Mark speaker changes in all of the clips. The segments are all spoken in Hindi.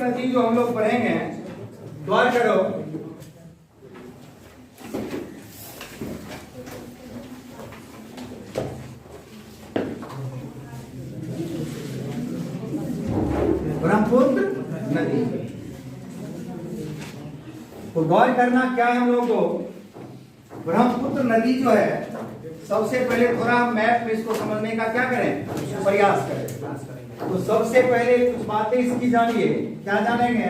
Speaker 1: नदी जो हम लोग पढ़ेंगे, गौर करो, ब्रह्मपुत्र नदी। तो गौर करना क्या है हम लोग को, ब्रह्मपुत्र नदी जो है, सबसे पहले थोड़ा मैप में इसको समझने का क्या करें, प्रयास करें। तो सबसे पहले कुछ बातें इसकी जानिए। क्या जानेंगे?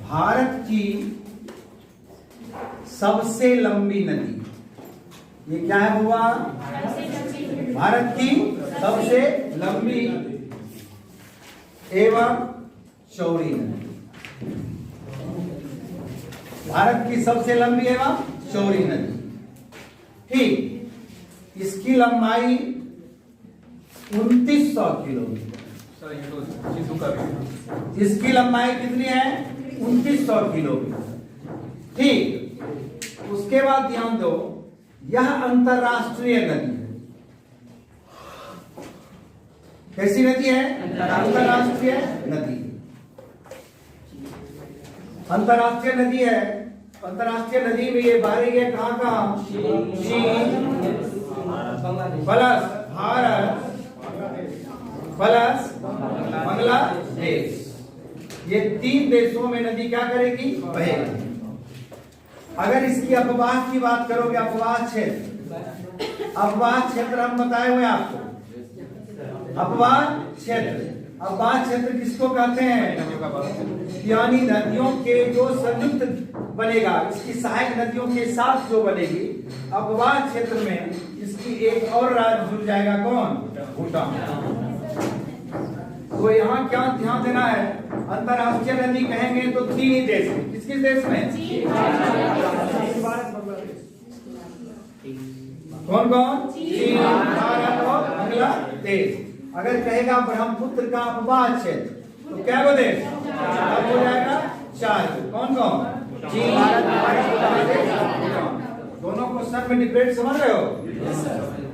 Speaker 1: भारत की सबसे लंबी नदी, ये क्या है हुआ? भारत की सबसे लंबी एवं चौड़ी नदी। भारत की सबसे लंबी एवं चौड़ी नदी। ठीक, इसकी लंबाई 2900 किलोमीटर। इसकी लंबाई कितनी है? 2900 किलोमीटर। ठीक, उसके बाद ध्यान दो, यह अंतरराष्ट्रीय नदी है। कैसी नदी है? अंतरराष्ट्रीय नदी। अंतरराष्ट्रीय नदी है। अंतरराष्ट्रीय नदी में ये बह रही है कहां कहां? चीन प्लस भारत प्लस बांग्लादेश, ये 3 देशों में नदी क्या करेगी? बहेगी। अगर इसकी अपवाह की बात करोगे, अपवाह क्षेत्र, अपवाह क्षेत्र हम बताए हुए आपको, अपवाह क्षेत्र। अपवाह क्षेत्र किसको कहते हैं? यानी नदियों के जो संयुक्त बनेगा, इसकी सहायक नदियों के साथ जो बनेगी, अपवाह क्षेत्र में इसकी एक और राज्य जुड़ जाएगा। कौन? भूटान। तो यहाँ क्या ध्यान देना है? अंतरराष्ट्रीय नदी कहेंगे तो 3 ही देश में। किस किस देश में? कौन कौन? चीन, भारत और बांग्लादेश। अगर कहेगा ब्रह्मपुत्र का अपवाह क्षेत्र तो क्या वो देश? अब हो जाएगा 4। कौन कौन? चीन, भारत, बांग्लादेश। दोनों को सब में डिफरेंट समझ रहे हो?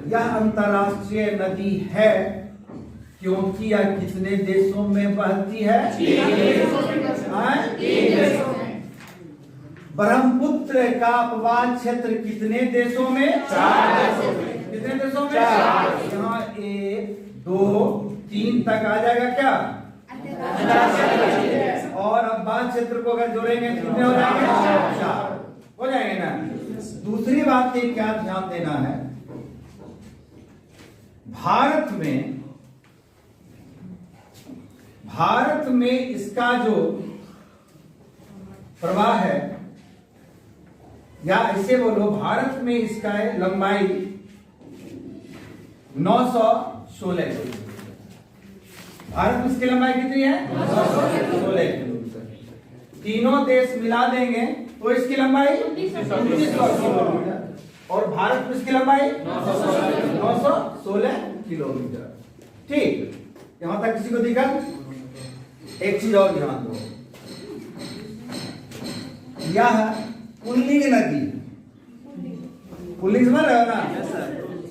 Speaker 1: यह अंतरराष्ट्रीय नदी है क्योंकि यह कितने देशों में बहती है? 3 देशों में। ब्रह्मपुत्र का अपवाह क्षेत्र कितने देशों में? 4 देशों में। कितने देशों में? 4। यहाँ 1 2 3 तक आ जाएगा क्या? और अपवाह क्षेत्र को अगर जोड़ेंगे कितने हो जाएंगे? 4 हो जाएंगे ना। दूसरी बात ये क्या ध्यान देना है, भारत में इसका जो प्रवाह है, या ऐसे बोलो, भारत में इसका लंबाई 916 किलोमीटर। भारत में इसकी लंबाई कितनी है? 916 किलोमीटर। तीनों देश मिला देंगे तो इसकी लंबाई 2900 किलोमीटर, और भारत में इसकी लंबाई 916 किलोमीटर। ठीक, यहां तक किसी को दिखा? एक चीज और ध्यान दो, यह पुल्लिंग नदी, पुल्लिंग समझ रहे हो ना?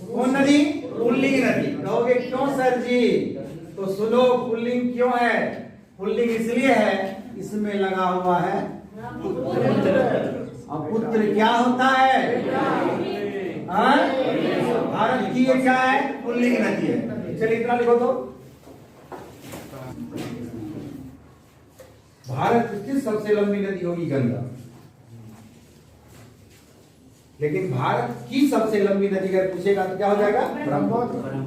Speaker 1: कौन नदी? पुल्लिंग नदी। कहोगे क्यों सर जी? तो सुनो, पुल्लिंग क्यों है? पुल्लिंग इसलिए है, इसमें लगा हुआ है पुत्र। अब पुत्र क्या होता है? भारत की ये क्या है? पुल्लिंग नदी है। चलिए इतना लिखो तो, भारत की सबसे लंबी नदी होगी गंगा, लेकिन भारत की सबसे लंबी नदी अगर पूछेगा तो क्या हो जाएगा? ब्रह्मपुत्र।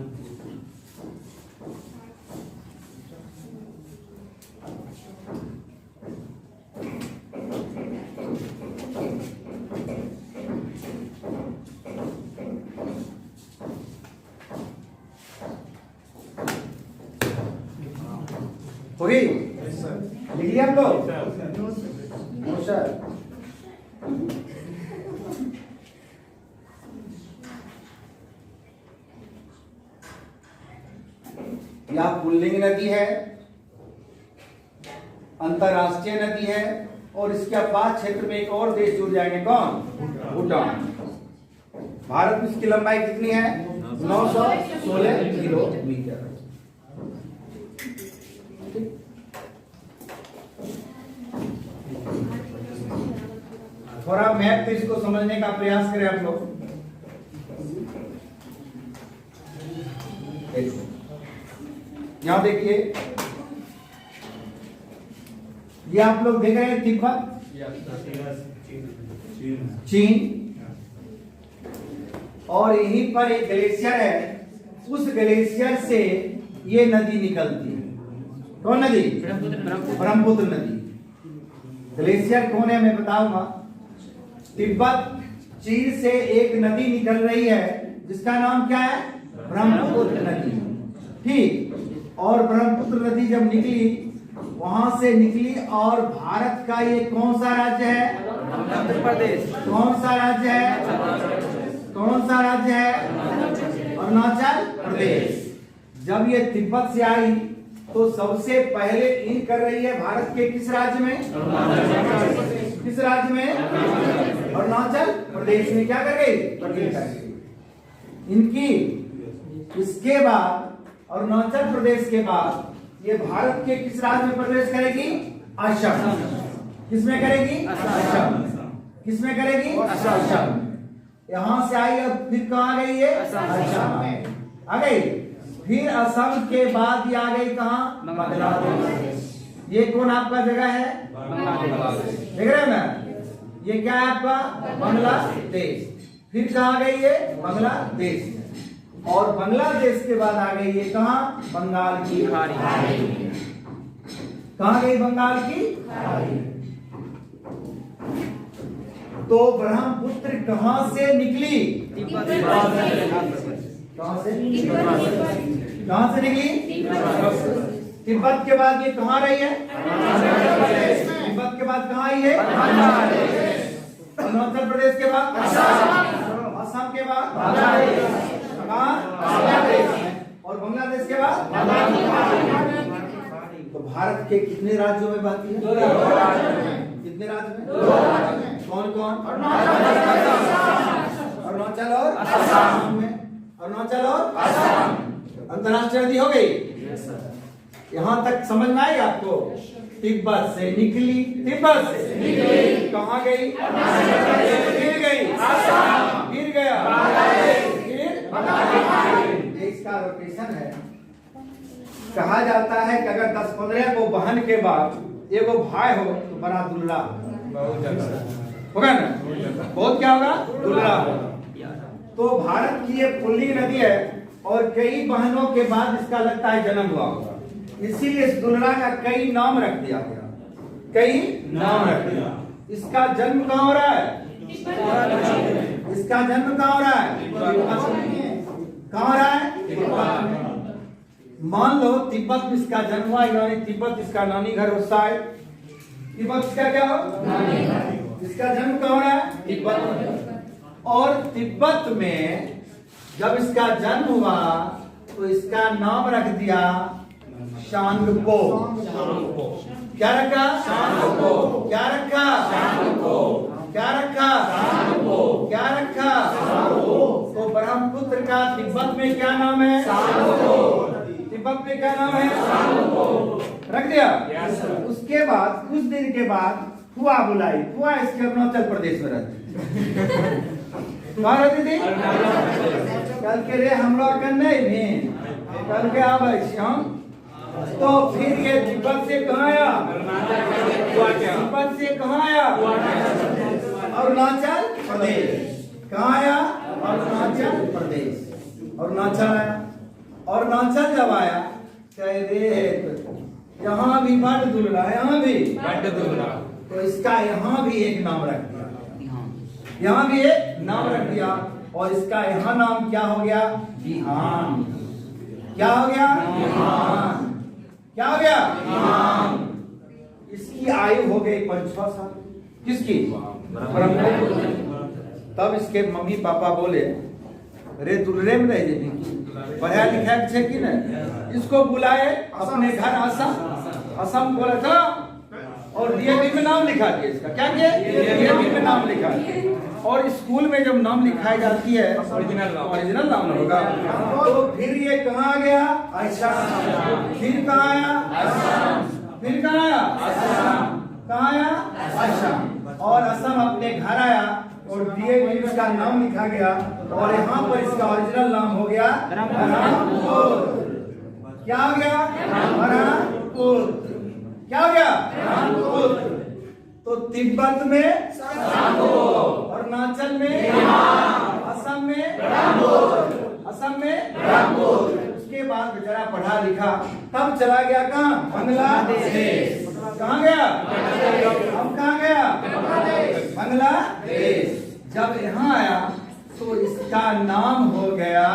Speaker 1: हो गई? लिख लिया आप लोग? यह पुल्लिंग नदी है, अंतरराष्ट्रीय नदी है, और इसके अपवाह क्षेत्र में एक और देश जुड़ जाएंगे। कौन? भूटान। भारत में इसकी लंबाई कितनी है? 916 किलोमीटर। थोड़ा मैप पे इसको समझने का प्रयास करें आप लोग। यहां देखिए, ये आप लोग देख रहे हैं तिब्बत, चीन, और यहीं पर एक ग्लेशियर है। उस ग्लेशियर से ये नदी निकलती है। कौन नदी? ब्रह्मपुत्र नदी। ग्लेशियर कौन है मैं बताऊंगा। तिब्बत चीन से एक नदी निकल रही है जिसका नाम क्या है? ब्रह्मपुत्र नदी। ठीक, और ब्रह्मपुत्र नदी जब निकली, वहां से निकली, और भारत का ये कौन सा राज्य है? आंध्र प्रदेश। कौन सा राज्य है? कौन सा राज्य है? अरुणाचल प्रदेश। जब ये तिब्बत से आई तो सबसे पहले इन कर रही है भारत के किस राज्य में? किस राज्य में? अरुणाचल प्रदेश में क्या कर गई? इनकी। इसके बाद अरुणाचल प्रदेश के बाद ये भारत के किस राज्य में प्रवेश करेगी? असम। किसमें करेगी? असम। किसमें करेगी? असम। यहां से आई, अब फिर कहाँ गई है? असम में आ गई। फिर असम के बाद ये आ गई कहाँ? बांग्लादेश। ये कौन आपका जगह है? देख रहे हैं ना, ये क्या है आपका? बांग्लादेश। फिर कहाँ गई है? बांग्लादेश। और बांग्लादेश के बाद आ गई ये कहाँ? बंगाल की खाड़ी। कहाँ गई? बंगाल की खाड़ी। तो ब्रह्मपुत्र कहां से निकली? कहां से? कहां से निकली? तिब्बत के बाद ये कहां रही है? तिब्बत के बाद कहां आई है? अरुणाचल प्रदेश के बाद असम के बाद और बांग्लादेश के बाद। तो भारत के कितने राज्यों में बहती है? कितने राज्य में? कौन कौन? अरुणाचल और असम में। अरुणाचल और असम अंतरराष्ट्रीय नदी हो गई। यहां तक समझ में आई आपको? तिब्बत से निकली, तिब्बत से निकली, कहां गई? फिर गई असम, फिर गया फिर। इसका रोटेशन है। कहा जाता है कि अगर 10-15 को बहन के बाद एगो भाई हो तो बड़ा दुल्ला होगा ना? बहुत क्या होगा? दुल्ला। तो भारत की ये पुल्ली नदी है और कई बहनों के बाद इसका लगता है जन्म हुआ होगा, इसीलिए इस दुल्ला का कई नाम रख दिया गया। कई नाम रख दिया। इसका जन्म कहाँ हो रहा है? इसका जन्म कहाँ हो रहा है? कहाँ हो रहा है? मान लो तिब्बत में इसका जन्म हुआ, यानी तिब्बत इसका नानी घर होता है। तिब्बत इसका क्या हो? इसका जन्म कहाँ हो रहा है? तिब्बत में। और तिब्बत में जब इसका जन्म हुआ तो इसका नाम रख दिया शांगपो। क्या रखा? शांगपो। क्या रखा? शांगपो। क्या रखा? शांगपो। क्या रखा? शांगपो। तो ब्रह्मपुत्र का तिब्बत में क्या नाम है? शांगपो। तिब्बत में क्या नाम है? शांगपो। रख दिया। उसके बाद कुछ दिन के बाद फुआ बुलाई। फुआ इसके अरुणाचल प्रदेश में रहती कहाँ रहती थी? कल के रे हम लोग नहीं भी कल के आवे हम। तो फिर ये तिब्बत से कहाँ आया? तिब्बत से कहाँ आया? अरुणाचल प्रदेश। कहाँ आया? अरुणाचल प्रदेश। अरुणाचल आया। अरुणाचल जब आया कह रे यहाँ भी बड़ दुल्ला, यहाँ भी बड़ दुल्ला, तो इसका यहाँ भी एक नाम रख दिया। यहाँ भी एक नाम रख दिया और इसका यहाँ नाम क्या हो गया? बिहान। क्या हो गया? बिहान। क्या हो गया? बिहान। इसकी आयु हो गई 5-6 साल। किसकी? तब इसके मम्मी पापा बोले रे दुल्हरे में रह जाएगी, पढ़ा लिखा छे कि नहीं, इसको बुलाए अपने घर असम। असम बोला चलो, और डीएवी में नाम लिखा दिया इसका। क्या किया? डीएवी में नाम लिखा दिया। और स्कूल में जब नाम लिखाई जाती है ओरिजिनल नाम होगा, तो फिर ये कहाँ गया? असम। फिर कहाँ आया? फिर कहाँ आया? कहाँ आया? असम। और असम अपने घर आया और डीएवी का नाम लिखा गया और यहाँ पर इसका ओरिजिनल नाम हो गया बरहमपुर। क्या हो गया? बरहमपुर। क्या हो गया? बरहमपुर। तो तिब्बत में सांगो, अरुणाचल में, असम में, असम में। उसके बाद बेचारा पढ़ा लिखा, तब चला गया कहाँ? बांग्लादेश। कहाँ गया? अब कहाँ गया? बांग्लादेश। जब यहाँ आया तो इसका नाम हो गया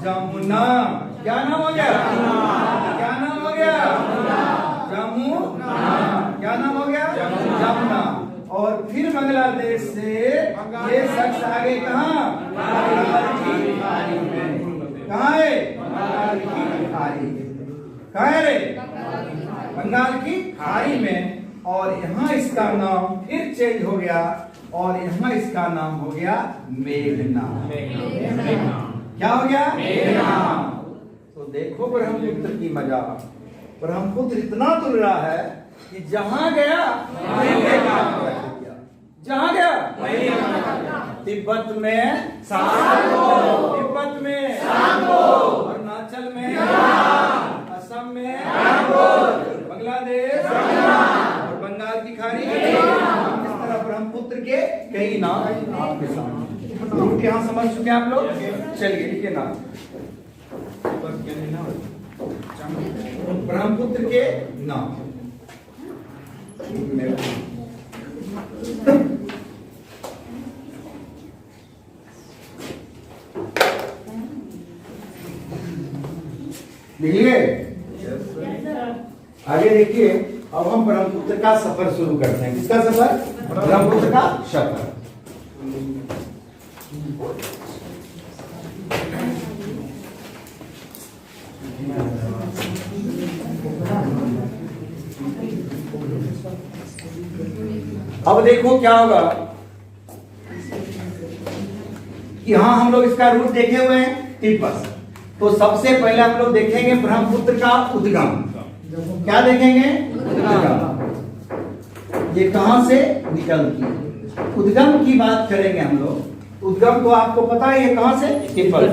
Speaker 1: जमुना। क्या नाम हो गया? क्या नाम हो गया? जमुना। क्या नाम हो गया? जमुना। और फिर बांग्लादेश से ये शख्स आगे कहाँ? बंगाल की खाड़ी में। कहाँ है? बंगाल की खाड़ी। कहाँ है रे? बंगाल की खाड़ी में। और यहाँ इसका नाम फिर चेंज हो गया और यहाँ इसका नाम हो गया मेघना। क्या हो गया? मेघना। तो देखो ब्रह्मपुत्र की मजा। ब्रह्मपुत्र इतना दुर्रा है कि जहां गया जहां गया तिब्बत में सांगो, तिब्बत में सांगो, अरुणाचल में, असम में, बांग्लादेश और बंगाल की खाड़ी। इस तरह ब्रह्मपुत्र के कई नाम आपके सामने। यहाँ समझ चुके हैं आप लोग? चलिए लिखिए नाम। ब्रह्मपुत्र के नाम। लिखिए। आगे देखिए, अब हम ब्रह्मपुत्र का सफर शुरू करते हैं। किसका सफर? ब्रह्मपुत्र का सफर। अब देखो क्या होगा कि हाँ हम लोग इसका रूट देखे हुए हैं तिब्बत। तो सबसे पहले हम लोग देखेंगे ब्रह्मपुत्र का उद्गम। क्या देखेंगे? उद्गम। ये कहां से निकलती है? उद्गम की बात करेंगे हम लोग। उद्गम तो आपको पता है ये कहां से? तिब्बत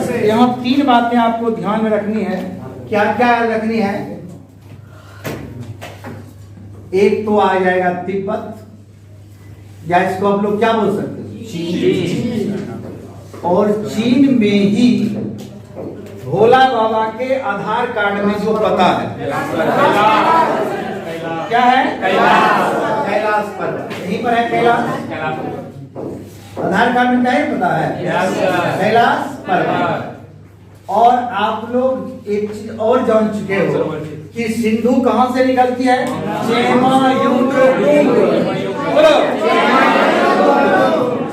Speaker 1: से। यहाँ तीन बातें आपको ध्यान में रखनी है। क्या क्या रखनी है? एक तो आ जाएगा तिब्बत, या इसको आप लोग क्या बोल सकते हैं? चीन। और चीन में ही भोला बाबा के आधार कार्ड में जो पता है क्या है? कैलाश पर्वत। यहीं पर है कैलाश। आधार कार्ड में क्या है पता है? कैलाश पर्वत। और आप लोग एक चीज और जान चुके हो कि सिंधु कहां से निकलती है? चेमायुंग। बोलो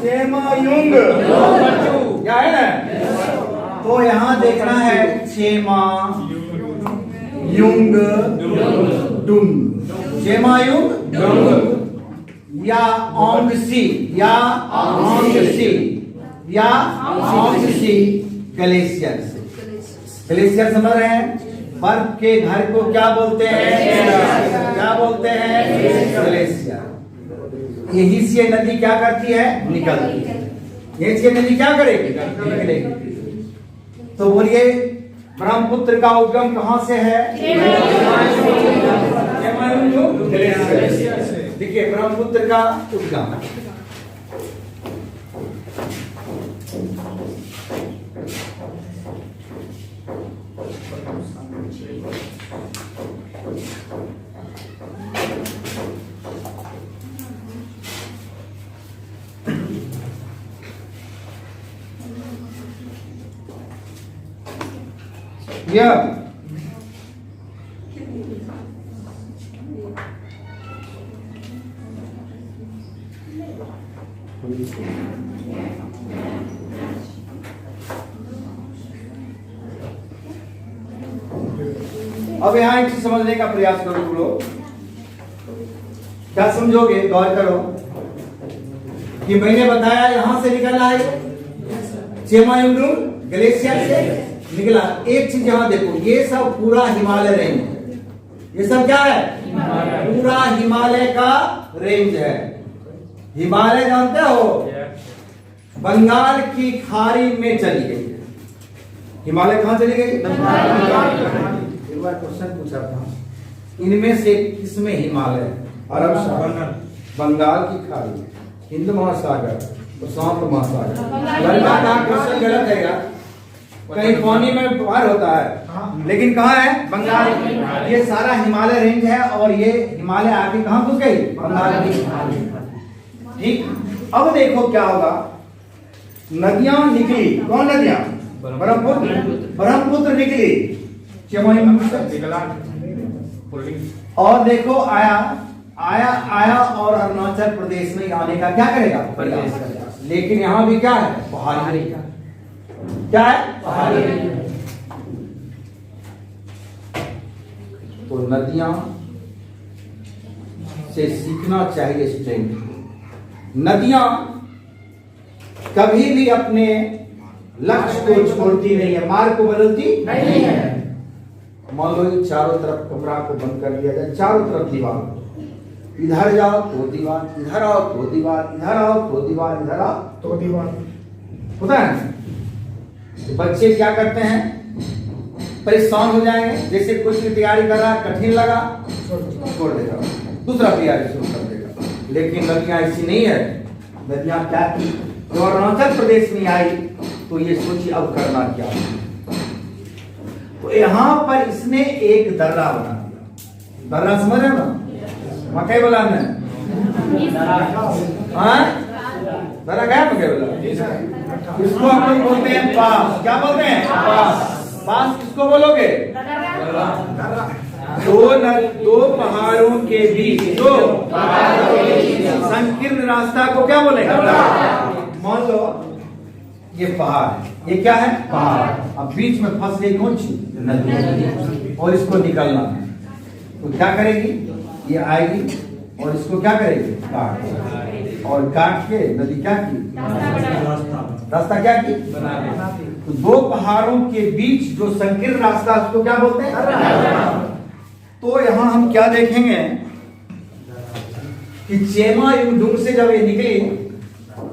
Speaker 1: चेमायुंग। क्या है ना? तो यहाँ देखना है चेमायुंग डुंग। चेमायुंग या ओंगसी या ओंगसी या ओंगसी ग्लेशियर से। ग्लेशियर समझ रहे हैं? बर्फ के घर को क्या बोलते हैं? क्या बोलते हैं? ग्लेशियर। यही से नदी क्या करती है? निकलती है। यही से नदी क्या करेगी? निकलेगी। तो बोलिए ब्रह्मपुत्र का उद्गम कहां से है? देखिए ब्रह्मपुत्र का उद्गम यह अब यहां एक चीज समझने का प्रयास करो तुम लोग। क्या समझोगे? गौर करो कि मैंने बताया यहां से निकला है चेमायुंडुंग ग्लेशियर से निकला। एक चीज यहां देखो, ये सब पूरा हिमालय रेंज है। ये सब क्या है? पूरा हिमालय का रेंज है। हिमालय जानते हो बंगाल की खाड़ी में चली गई है। हिमालय कहां चली गई? एक बार क्वेश्चन पूछा था, इनमें से किसमें हिमालय? अरब सागर, बंगाल की खाड़ी, हिंद महासागर, प्रशांत महासागर। लड़का का क्वेश्चन गलत है यार, कहीं पानी में पार होता है, लेकिन कहाँ है? बंगाल। ये सारा हिमालय रेंज है और ये हिमालय आके कहाँ घुस गई? बंगाल की। ठीक, अब देखो क्या होगा। नदियां निकली, कौन नदियां? ब्रह्मपुत्र निकली और देखो आया और अरुणाचल प्रदेश में आने का क्या करेगा? लेकिन यहाँ भी क्या है? पहाड़ी। क्या है? पहाड़ी। तो नदियां से सीखना चाहिए स्ट्रेंथ। नदियां कभी भी अपने लक्ष्य को छोड़ती नहीं है, मार्ग को बदलती नहीं है। मान लो चारों तरफ कमरा को बंद कर दिया जाए, चारों तरफ दीवार, इधर जाओ तो दीवार, इधर आओ तो दीवार, इधर आओ तो दीवार, इधर आओ तो दीवार, होता है। तो बच्चे क्या करते हैं? परेशान हो जाएंगे। जैसे कुछ की तैयारी कर रहा, कठिन लगा, छोड़ देगा, दूसरा तैयारी शुरू कर देगा। लेकिन नदियां ऐसी नहीं है। नदियां क्या की? जो अरुणाचल प्रदेश में आई तो ये सोची अब करना क्या। तो यहां पर इसने एक दर्रा बना दिया। दर्रा समझ रहे हो ना? मकई बोला हमने, दर्रा क्या है? मकई बोला। इसको हम लोग बोलते हैं पास। क्या बोलते हैं? पास। पास किसको बोलोगे? दो पहाड़ों के बीच जो संकीर्ण रास्ता को क्या बोलेंगे? मान लो ये पहाड़ है, ये क्या है? पहाड़। अब बीच में फंस गई कौन सी? नदी। और इसको निकलना है तो क्या करेगी? ये आएगी और इसको क्या करेगी? काट। और काट के नदी क्या की? रास्ता क्या की? तो दो पहाड़ों के बीच जो संकीर्ण रास्ता, उसको क्या बोलते हैं? तो यहां हम क्या देखेंगे कि चेमायुंडुंग से जब ये निकली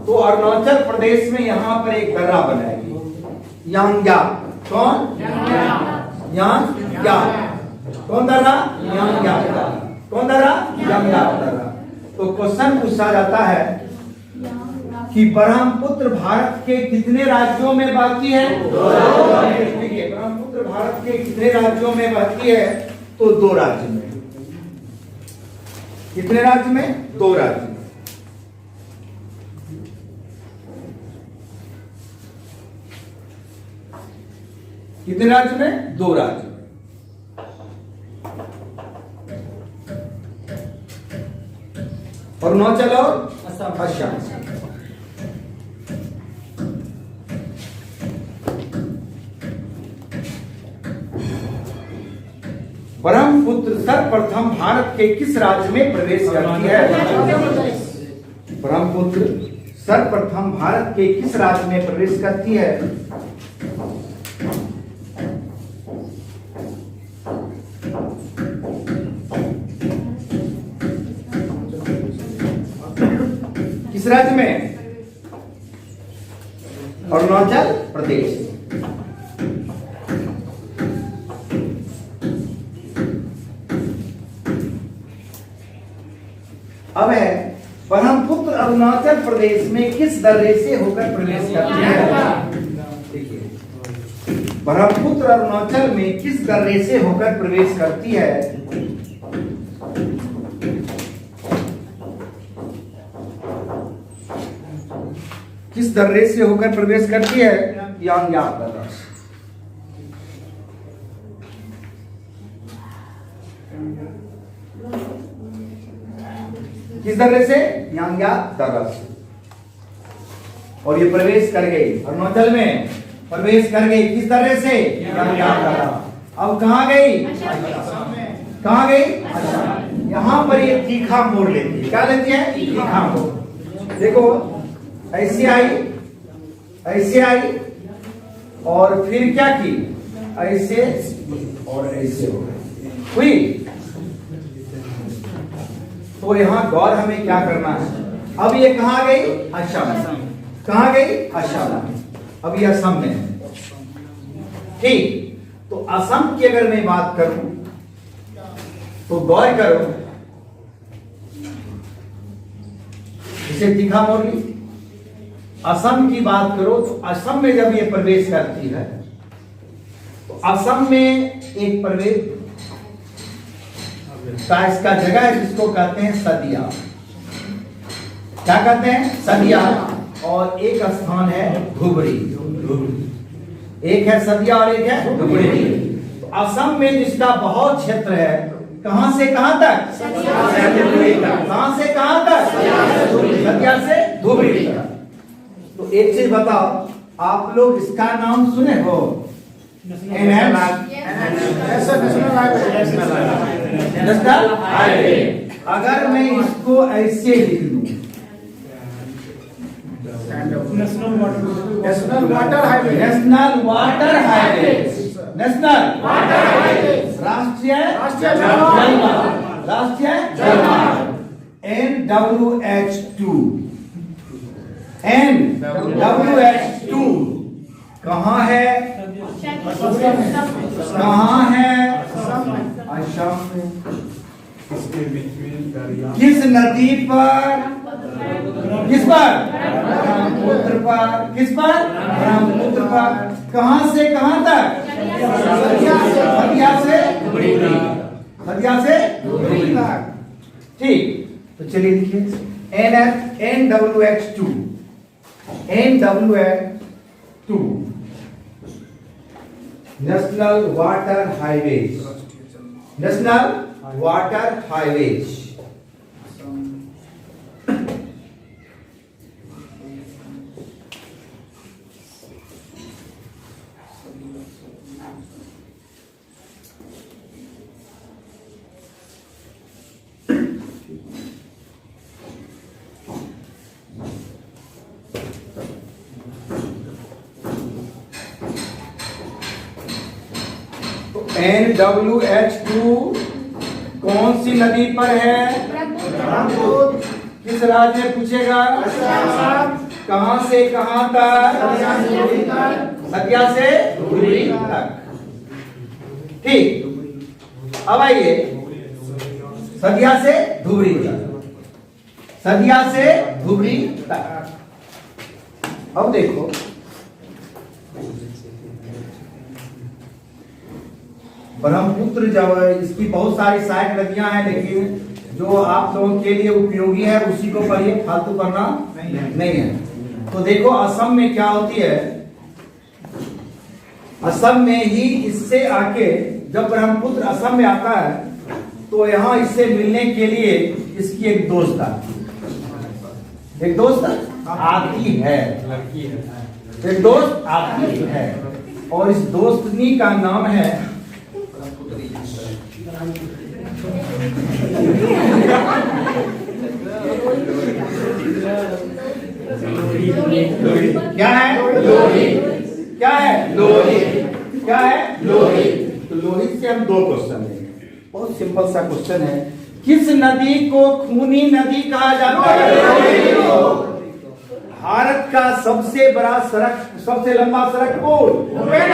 Speaker 1: तो अरुणाचल प्रदेश में यहां पर एक दर्रा बनाएगी, यांग्याप। कौन? यांग्याप। कौन दर्रा? यांग्याप। कौन दर्रा? यांग्याप दर्रा। तो क्वेश्चन पूछा जाता है कि ब्रह्मपुत्र भारत के कितने राज्यों में बहती है? देखिए, ब्रह्मपुत्र भारत के कितने राज्यों में बहती है? तो 2 राज्य में। कितने राज्य में? 2 राज्य में। कितने राज्य में? 2 राज्य में। अरुणाचल और असम। ब्रह्मपुत्र सर्वप्रथम भारत के किस राज्य में प्रवेश करती है? ब्रह्मपुत्र सर्वप्रथम भारत के किस राज्य में प्रवेश करती है? किस राज्य में? अरुणाचल प्रदेश। अब है ब्रह्मपुत्र अरुणाचल प्रदेश में किस दर्रे से होकर प्रवेश करती है? देखिए, ब्रह्मपुत्र अरुणाचल में किस दर्रे से होकर प्रवेश करती है? किस दर्रे से होकर प्रवेश करती है? यांग्याप दर्रा। किस दर्रे से? यांग्याप दर्रा से। और ये प्रवेश कर गई अरुणाचल में, प्रवेश कर गई किस दर्रे से? यांग्याप दर्रा। अब कहां गई? कहां गई? यहां पर ये तीखा मोड़ लेती है। क्या लेती है? तीखा मोड़। देखो ऐसे आई और फिर क्या की, ऐसे और ऐसे हो गई हुई। तो यहां गौर हमें क्या करना है, अब ये कहां गई? असम। कहां गई? असम। अब ये असम में है। ठीक, तो असम की अगर मैं बात करूं तो गौर करो, इसे तीखा मोड़ ली। असम की बात करो तो असम में जब ये प्रवेश करती है तो असम में एक प्रवेश का इसका जगह है जिसको कहते हैं सदिया। क्या कहते हैं? सदिया। और एक स्थान है धुबरी। एक है सदिया और एक है धुबरी। तो असम में जिसका बहुत क्षेत्र है, कहां से कहां तक? कहां से कहां तक? सदिया से धुबरी तक। तो एक चीज बताओ, आप लोग इसका नाम सुने हो? National highway. अगर मैं इसको ऐसे लिख लूं, national water highway, national water highway, national water highway, राष्ट्रीय जलमार्ग, राष्ट्रीय जलमार्ग, NWH2। NWH2 कहां है? कहां है? असम में। किस नदी पर? किस पर? ब्रह्मपुत्र पर। किस पर? ब्रह्मपुत्र पर। कहां से कहां तक? सदिया से धुबरी तक। ठीक, तो चलिए लिखिए NWH2। NWH2 national water highways. National water highways. NWH2 कौन सी नदी पर है? ब्रह्मपुत्र। किस राज्य में पूछेगा? कहां से कहां तक? सदिया से धुबरी तक। ठीक, अब आइए सदिया से धुबरी तक। सदिया से धुबरी तक। अब देखो, ब्रह्मपुत्र जब इसकी बहुत सारी सहायक नदियां हैं, लेकिन जो आप लोगों के लिए उपयोगी है उसी को पढ़िए, फालतू पढ़ना नहीं है। तो देखो असम में क्या होती है, असम में ही इससे आके जब ब्रह्मपुत्र असम में आता है तो यहाँ इससे मिलने के लिए इसकी एक दोस्त आती है। एक दोस्त आती है और इस दोस्तनी का नाम है क्या है? लोहित। क्या है? लोहित। क्या है? लोहित। तो लोहित से हम दो क्वेश्चन लेंगे। बहुत सिंपल सा क्वेश्चन है, किस नदी को खूनी नदी कहा जाता है? भारत का सबसे बड़ा सड़क, सबसे लंबा सड़क पुल भूपेन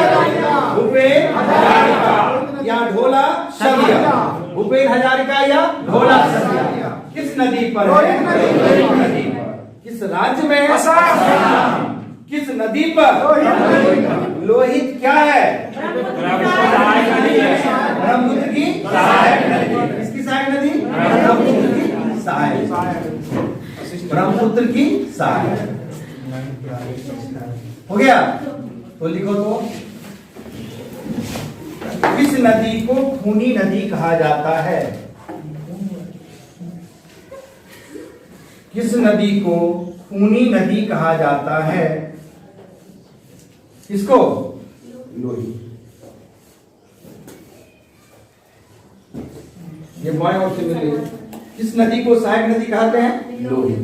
Speaker 1: हजारिका या ढोला सदिया। भूपेन हजारिका या ढोला सदिया किस नदी पर है? नदी पर। किस राज्य में है? किस नदी पर? लोहित क्या है? ब्रह्मपुत्र की सहायक नदी। किसकी सहायक नदी? ब्रह्मपुत्र की सहायक। ब्रह्मपुत्र की सहायक हो गया। तो लिखो तो, किस नदी को खूनी नदी कहा जाता है? किस नदी को खूनी नदी कहा जाता है? किसको? लोहित। ये बाएं ओर से मिल रही है। किस नदी को सहायक नदी कहते हैं? लोही।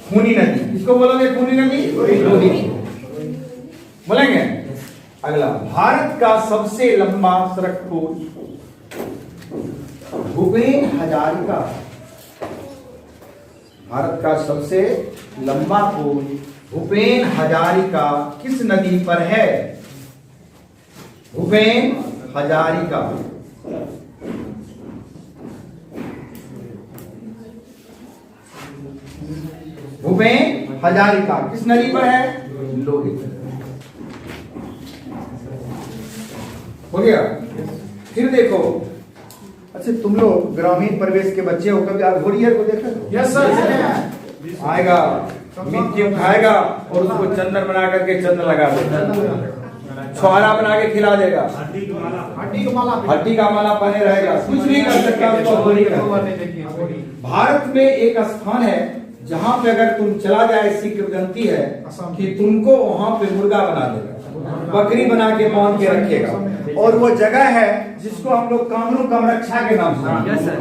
Speaker 1: खूनी नदी किसको बोलोगे? खूनी नदी लोही बोलेंगे। अगला, भारत का सबसे लंबा सड़क पुल भूपेन हजारिका। भारत का सबसे लंबा पुल भूपेन हजारिका किस नदी पर है? भूपेन हजारिका। भूपेन हजारिका किस नदी पर है? लोहित। हो गया। फिर देखो, अच्छा तुम लोग ग्रामीण परिवेश के बच्चे हो, कभी घोड़ियर को देखा?
Speaker 2: Yes sir.
Speaker 1: आएगा, मिट्टी उठाएगा और उसको चंदन बना करके चंदन लगा देगा, छुहारा बना के खिला देगा,
Speaker 2: हड्डी
Speaker 1: का माला पहने रहेगा, कुछ नहीं कर सकता उसको घोड़ी का। भारत में एक स्थान है जहां पे अगर तुम चला जाए, ऐसी किंवदंती है कि तुमको वहां पे मुर्गा बना देगा, बकरी बना के बांध के रखेगा, और वो जगह है जिसको हम लोग कामरूप कामरक्षा के नाम से,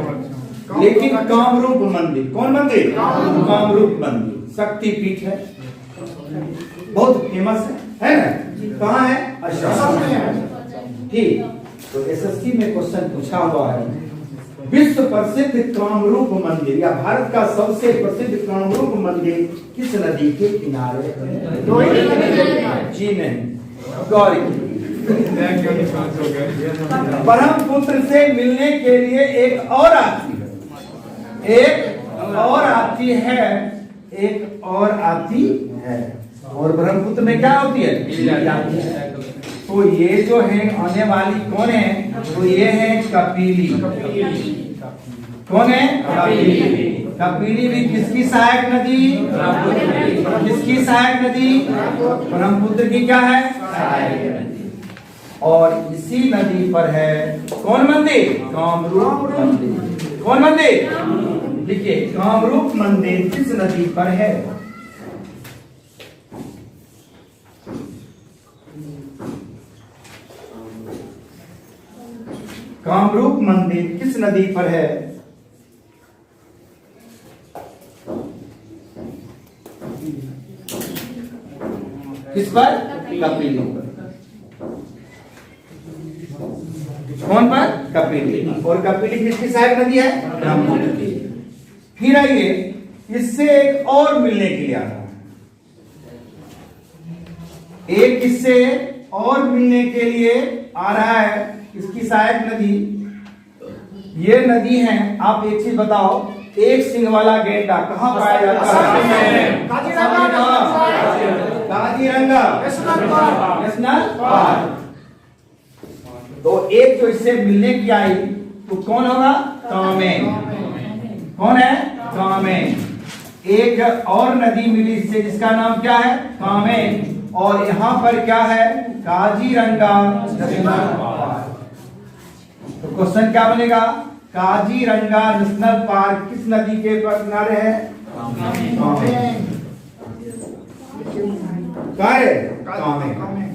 Speaker 1: लेकिन कामरूप मंदिर। कौन मंदिर? कामरूप मंदिर शक्ति पीठ है, बहुत फेमस है ना? कहाँ है? असम में है। ठीक, तो एसएससी में क्वेश्चन पूछा हुआ है, विश्व प्रसिद्ध कामरूप मंदिर या भारत का सबसे प्रसिद्ध कामरूप मंदिर किस नदी के किनारे है? जी नहीं, गौरी। ब्रह्मपुत्र से मिलने के लिए एक और आती है, एक और आती है, एक और आती है। और ब्रह्मपुत्र में क्या होती है? तो ये जो है आने वाली कौन है? तो ये है कपिली। कौन है? कपिली। कपिली भी किसकी सहायक नदी? किसकी सहायक नदी? ब्रह्मपुत्र की क्या है? सहायक नदी। और इसी नदी पर है कौन मंदिर? कामरूप मंदिर। कौन मंदिर? देखिए, कामरूप मंदिर किस नदी पर है? कामरूप मंदिर किस नदी पर है? किस पर? कपिली पर। कौन पर? कपिली। और कपिली किसकी सहायक नदी है? ब्रह्मपुत्र की। फिर आइए, इससे एक और मिलने के लिए आ रहा है, एक इससे और मिलने के लिए आ रहा है, इसकी सहायक नदी। ये नदी है, आप एक चीज बताओ, एक सिंह वाला गेंडा कहाँ पाया जाता है? Kaziranga national park. तो एक जो इससे मिलने की आई, तो कौन होगा? कामें। कौन है? कामें। एक और नदी मिली इससे, जिसका नाम क्या है? कामें। और यहाँ पर क्या है? Kaziranga national park. तो क्वेश्चन क्या बनेगा? काजीरंगा नेशनल पार्क किस नदी के किनारे है? कामें। कामें।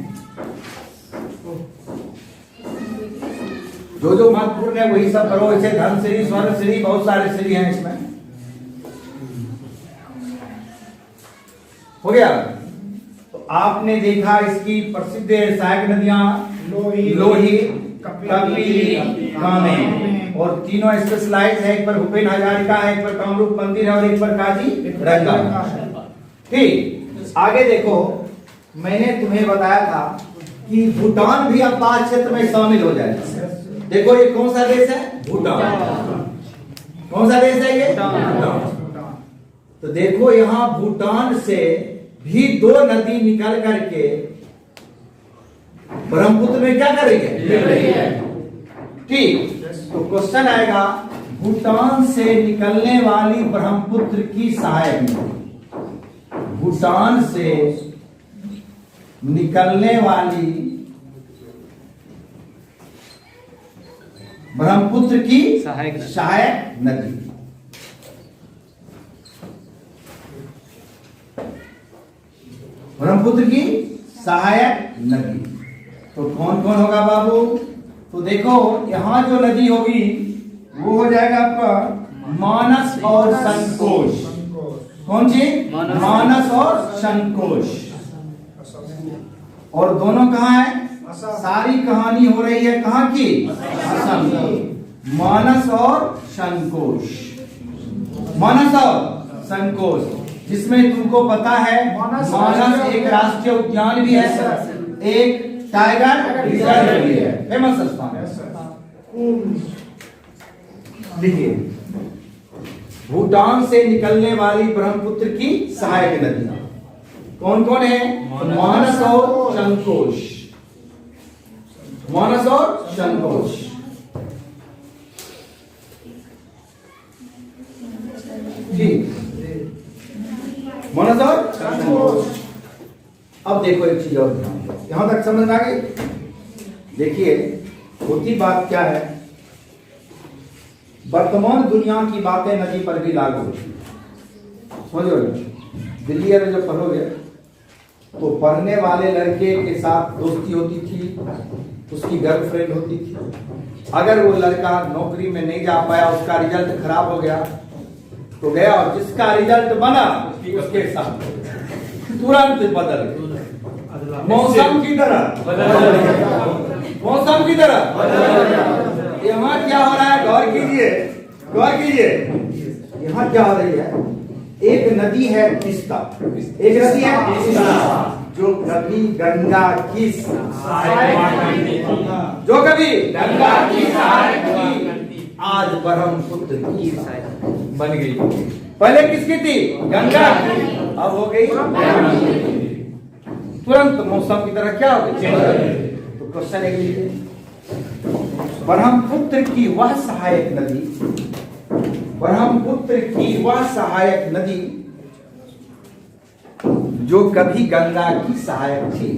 Speaker 1: जो महत्वपूर्ण है वही सब करो। इसे धन श्री, स्वर्ण श्री, बहुत सारे श्री हैं इसमें। हो गया। तो आपने देखा इसकी प्रसिद्ध सहायक नदियां लोही, कपिली, कामें, और तीनों स्पेशलाइज है। एक पर भूपेन हजारिका है, एक पर कामरूप मंदिर है, और एक पर काजीरंगा। ठीक, आगे देखो, मैंने तुम्हें बताया था कि भूटान भी अवकाश क्षेत्र में शामिल हो जाएगा। देखो ये कौन सा देश है? भूटान। कौन सा देश है ये? भूटान। तो देखो यहां भूटान से भी दो नदी निकल करके ब्रह्मपुत्र में क्या करेंगे? ठीक, तो क्वेश्चन आएगा, भूटान से निकलने वाली ब्रह्मपुत्र की सहायक नदी, भूटान से निकलने वाली ब्रह्मपुत्र की सहायक नदी। ब्रह्मपुत्र की सहायक नदी। तो कौन कौन होगा बाबू? तो देखो यहाँ जो नदी होगी वो हो जाएगा आपका मानस और संकोश। कौन सी? मानस और संकोश। और दोनों कहाँ है? सारी कहानी हो रही है कहाँ की? असम की। मानस और संकोश, मानस और संकोश, जिसमें तुमको पता है मानस एक राष्ट्रीय उद्यान भी है, एक टाइगर रिजर्व भी है, फेमस स्थान है। देखिए भूटान से निकलने वाली ब्रह्मपुत्र की सहायक नदियां कौन कौन है? मानस और संकोश, मानस और संकोश। ठीक, मानस और संकोश। अब देखो एक चीज और ध्यान दो, यहां तक समझ आ गई? देखिए होती बात क्या है, वर्तमान दुनिया की बातें नदी पर भी लागू होती है। समझो, दिल्ली में जब पढ़ोगे तो पढ़ने वाले लड़के के साथ दोस्ती होती थी, उसकी गर्लफ्रेंड होती थी। अगर वो लड़का नौकरी में नहीं जा पाया, उसका रिजल्ट खराब हो गया तो गया, और जिसका रिजल्ट बना उसके साथ तुरंत बदल गया। मौसम की तरह, मौसम की तरह। यहाँ क्या हो रहा है? गौर कीजिए, गौर कीजिए। यहाँ क्या हो रही है? एक नदी है तीस्ता, एक नदी है तीस्ता, जो कभी गंगा की जो कभी गंगा की सहायक थी, आज ब्रह्मपुत्र की बन गई। पहले किसकी थी? गंगा की, अब हो गई तुरंत मौसम की तरह क्या हो गई? तो क्वेश्चन एक लीजिए, ब्रह्मपुत्र की वह सहायक नदी, ब्रह्मपुत्र की वह सहायक नदी जो कभी गंगा की सहायक थी,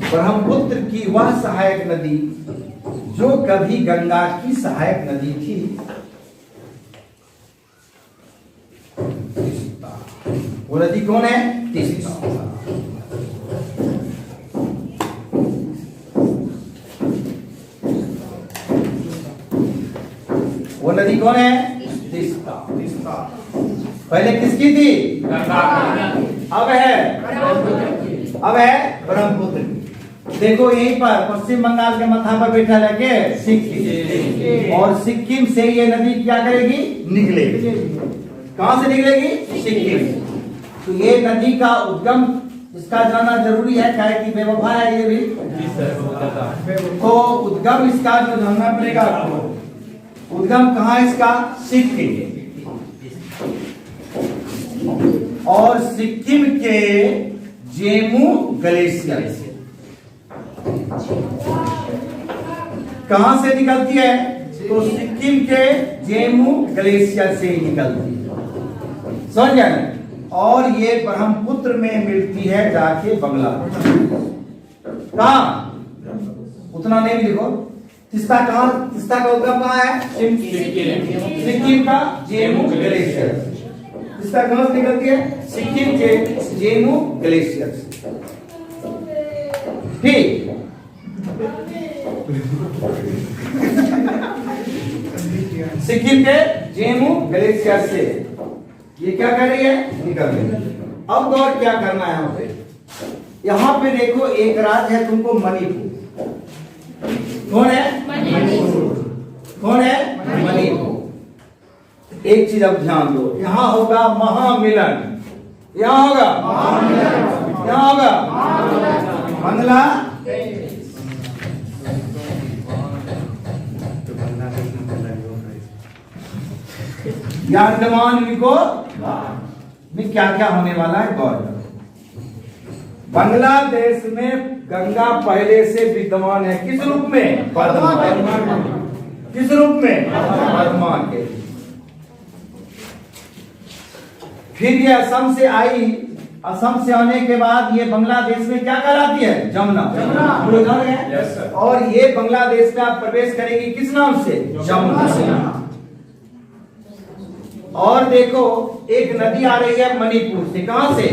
Speaker 1: ब्रह्मपुत्र की वह सहायक नदी जो कभी गंगा की सहायक नदी थी, वो नदी कौन है? तीस्ता। वो नदी कौन है? तीस्ता। पहले किसकी थी? अब है ब्रह्मपुत्र की। देखो यहीं पर पश्चिम बंगाल के माथा पर बैठा लेके सिक्किम, और सिक्किम से ये नदी क्या करेगी? निकलेगी। कहां से निकलेगी? सिक्किम। तो ये नदी का उद्गम इसका जाना जरूरी है, क्या है कि बेवफा है ये भी, तो उद्गम इसका जो जानना पड़ेगा आपको। उद्गम कहाँ है इसका? सिक्किम। और सिक्किम के जेमू ग्लेशियर कहां से निकलती है? तो सिक्किम के जेमू ग्लेशियर से ही निकलती है, समझ गए? और ये ब्रह्मपुत्र में मिलती है जाके बांग्लादेश। कहां? उतना नहीं लिखो। तीस्ता कहां? तीस्ता का उद्गम कहां है? सिक्किम का जेमू ग्लेशियर। तीस्ता कहां से निकलती है? सिक्किम के जेमू ग्लेशियर से। ठीक, सिक्किम के जेमू ग्लेशियर से ये क्या कर रही है? निकल रही है। अब गौर क्या करना है यहाँ पे? यहाँ पे देखो एक राज्य है तुमको मणिपुर। कौन है? मणिपुर। कौन है? मणिपुर। एक चीज अब ध्यान दो, यहाँ होगा महामिलन, यहाँ होगा महामिलन, यहाँ होगा बांग्लादेश। या अंडमान निकोबार में क्या क्या होने वाला है गौर करो। बांग्लादेश में गंगा पहले से विद्यमान है, किस रूप में? वर्धमान। किस रूप में? वर्धमान के। फिर ये असम से आई, असम से आने के बाद ये बांग्लादेश में क्या कहलाती है? जमुना। हम लोग जान गए। और ये बांग्लादेश का प्रवेश करेगी किस नाम से? जमुना। और देखो एक नदी आ रही है मणिपुर से, कहां से?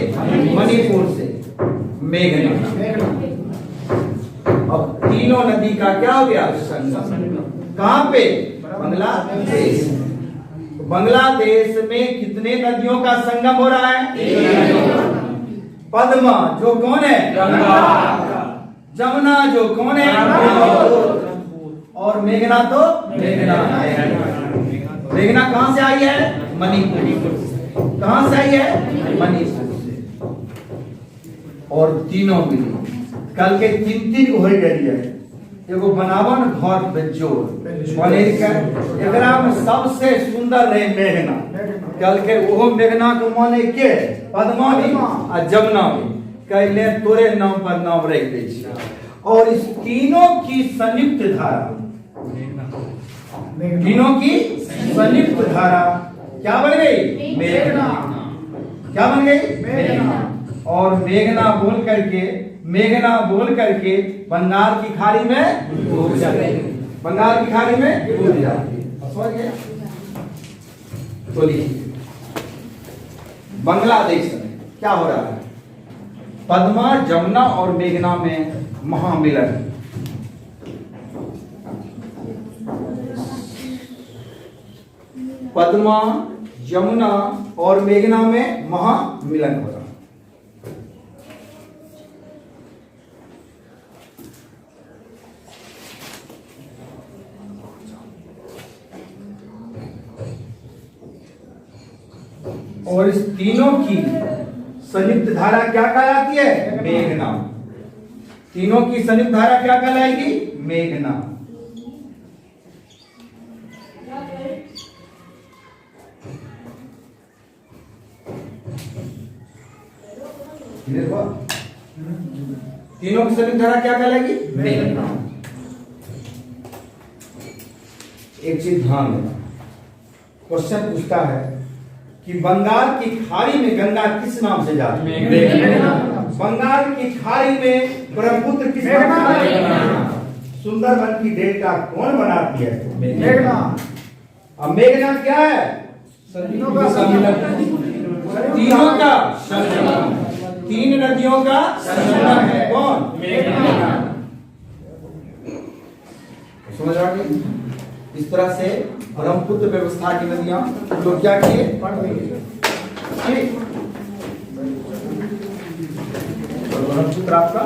Speaker 1: मणिपुर से, मेघना। अब तीनों नदी का क्या हो गया? संगम। कहां पे? बांग्लादेश। तो बांग्लादेश में कितने नदियों का संगम हो रहा है? पद्मा जो कौन है? जमुना जो कौन है? और मेघना तो मेघना है। मेघना कहां से आई है? मणिपुर से। कहां से आई है? मणिपुर से। और तीनों मिली कल के तीन होई रही है। एगो बनावन घर बेजोड़ बनेर के एकरा में सबसे सुंदर रहे मेघना। कल के वो मेघना के माने के पद्मा भी आ जमुना भी कहले तोरे नाम पर नाम रख दे छी। और इस तीनों की संयुक्त धारा, तीनों की संयुक्त धारा क्या बन गई? मेघना। क्या बन गई? मेघना। और मेघना बोल करके बंगाल की खाड़ी में डूब जाती है। बंगाल की खाड़ी में डूब जाती है। समझ गए? बोलिए बांग्लादेश में क्या हो रहा है? पद्मा, जमुना और मेघना में महामिलन। पद्मा, जमुना और मेघना में महामिलन हो रहा है। और इस तीनों की संयुक्त धारा क्या कहलाती है? मेघना। तीनों की संयुक्त धारा क्या कहलाएगी? मेघना। तीनों की संयुक्त धारा क्या कहलाएगी? मेघना। एक चीज ध्यान देना, क्वेश्चन पूछता है कि बंगाल की खाड़ी में गंगा किस नाम से जाती है? बंगाल की खाड़ी में ब्रह्मपुत्र किस नाम से? सुंदरबन की डेल्टा कौन बनाती है? मेघना। अब मेघना क्या है? तीनों का संगम। तीन नदियों का संगम है। कौन? मेघना। समझ आ गई? इस तरह से ब्रह्मपुत्र व्यवस्था की नदियां जो क्या किए? ठीक। ब्रह्मपुत्र आपका